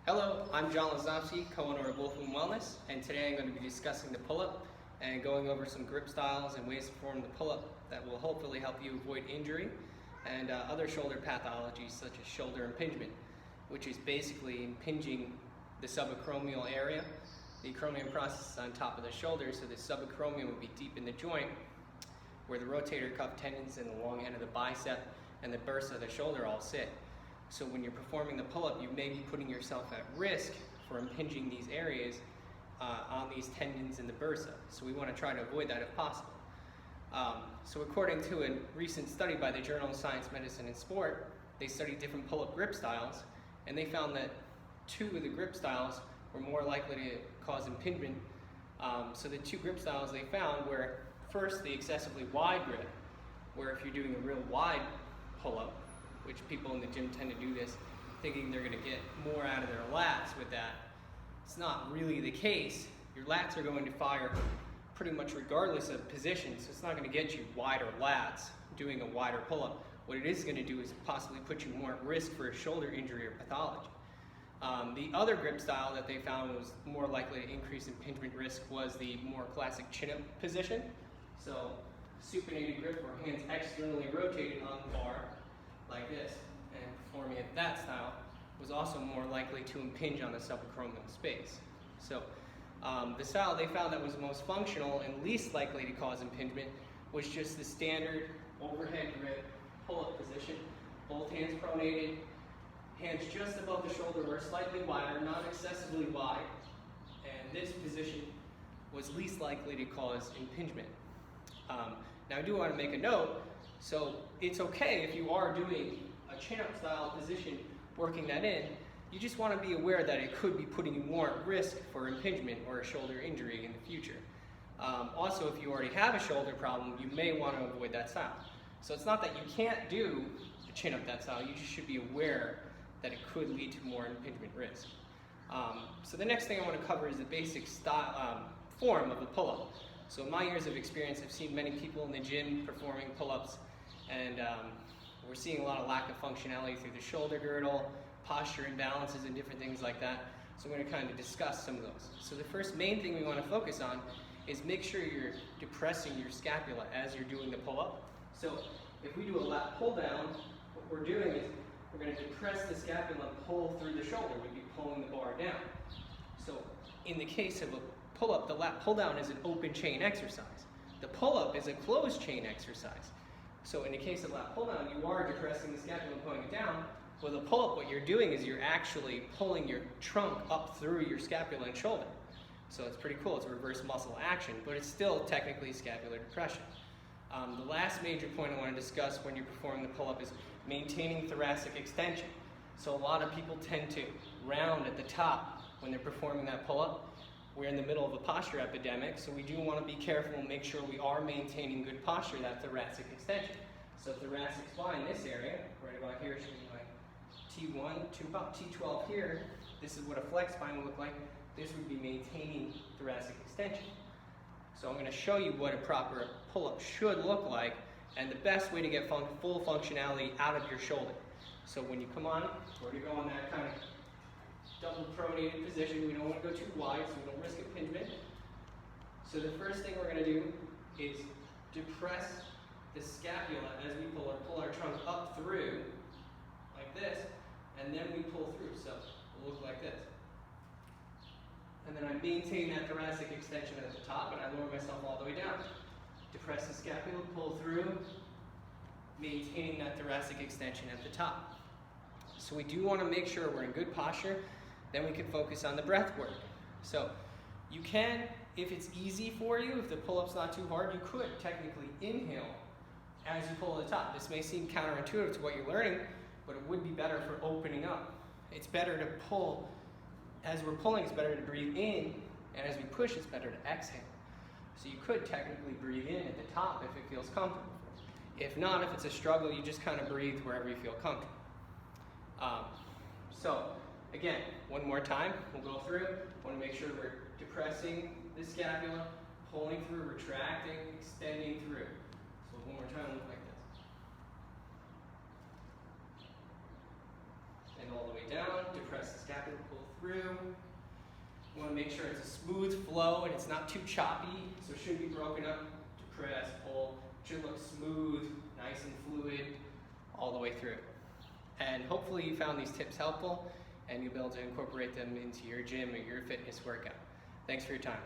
Hello, I'm John Lozovsky, co-owner of Wolf Moon Wellness, and today I'm going to be discussing the pull-up and going over some grip styles and ways to perform the pull-up that will hopefully help you avoid injury and other shoulder pathologies such as shoulder impingement, which is basically impinging the subacromial area. The acromion process is on top of the shoulder, so the subacromium would be deep in the joint where the rotator cuff tendons and the long end of the bicep and the bursa of the shoulder all sit. So when you're performing the pull-up, you may be putting yourself at risk for impinging these areas on these tendons in the bursa. So we want to try to avoid that if possible. So according to a recent study by the Journal of Science, Medicine and Sport, they studied different pull-up grip styles, and they found that two of the grip styles were more likely to cause impingement. So the two grip styles they found were, first, the excessively wide grip, where if you're doing a real wide pull-up, which people in the gym tend to do this, thinking they're going to get more out of their lats with that. It's not really the case. Your lats are going to fire pretty much regardless of position, so it's not going to get you wider lats doing a wider pull-up. What it is going to do is possibly put you more at risk for a shoulder injury or pathology. The other grip style that they found was more likely to increase impingement risk was the more classic chin-up position. So supinated grip or hands externally rotated on the bar like this, and performing it that style was also more likely to impinge on the subacromial space. So the style they found that was the most functional and least likely to cause impingement was just the standard overhead grip pull-up position, both hands pronated, hands just above the shoulder or slightly wider, not excessively wide, and this position was least likely to cause impingement. Now I do want to make a note. So it's okay if you are doing a chin-up style position, working that in, you just want to be aware that it could be putting you more at risk for impingement or a shoulder injury in the future. Also, if you already have a shoulder problem, you may want to avoid that style. So it's not that you can't do a chin-up that style, you just should be aware that it could lead to more impingement risk. So the next thing I want to cover is the basic style, form of the pull-up. So in my years of experience, I've seen many people in the gym performing pull-ups, and we're seeing a lot of lack of functionality through the shoulder girdle, posture imbalances, and different things like that. So I'm going to kind of discuss some of those. So the first main thing we want to focus on is make sure you're depressing your scapula as you're doing the pull-up. So if we do a lat pull down, what we're doing is we're going to depress the scapula and pull through the shoulder. We'd be pulling the bar down. So in the case of a pull-up, the lat pull-down is an open chain exercise. The pull-up is a closed chain exercise. So in the case of lat pull-down, you are depressing the scapula and pulling it down. With a pull-up, what you're doing is you're actually pulling your trunk up through your scapula and shoulder. So it's pretty cool. It's a reverse muscle action, but it's still technically scapular depression. The last major point I want to discuss when you're performing the pull-up is maintaining thoracic extension. So a lot of people tend to round at the top when they're performing that pull-up. We're in the middle of a posture epidemic, so we do want to be careful and make sure we are maintaining good posture, that thoracic extension. So thoracic spine, this area, right about here, should be like T1 to about T12 here. This is what a flex spine would look like. This would be maintaining thoracic extension. So I'm going to show you what a proper pull-up should look like and the best way to get full functionality out of your shoulder. So when you come on, we're going to go in that kind of double pronated position. We don't want to go too wide so we don't risk impingement. So the first thing we're going to do is depress the scapula as we pull our trunk up through like this, and then we pull through. So it'll look like this. And then I maintain that thoracic extension at the top, and I lower myself all the way down. Depress the scapula, pull through, maintaining that thoracic extension at the top. So we do want to make sure we're in good posture. Then we can focus on the breath work. So you can, if it's easy for you, if the pull-up's not too hard, you could technically inhale as you pull to the top. This may seem counterintuitive to what you're learning, but it would be better for opening up. It's better to pull, as we're pulling, it's better to breathe in, and as we push, it's better to exhale. So you could technically breathe in at the top if it feels comfortable. If not, if it's a struggle, you just kind of breathe wherever you feel comfortable. So again, one more time, we'll go through. Want to make sure we're depressing the scapula, pulling through, retracting, extending through. So one more time, look like this. And all the way down, depress the scapula, pull through. You want to make sure it's a smooth flow and it's not too choppy, so it shouldn't be broken up to press, pull. It should look smooth, nice and fluid all the way through. And hopefully you found these tips helpful and you'll be able to incorporate them into your gym or your fitness workout. Thanks for your time.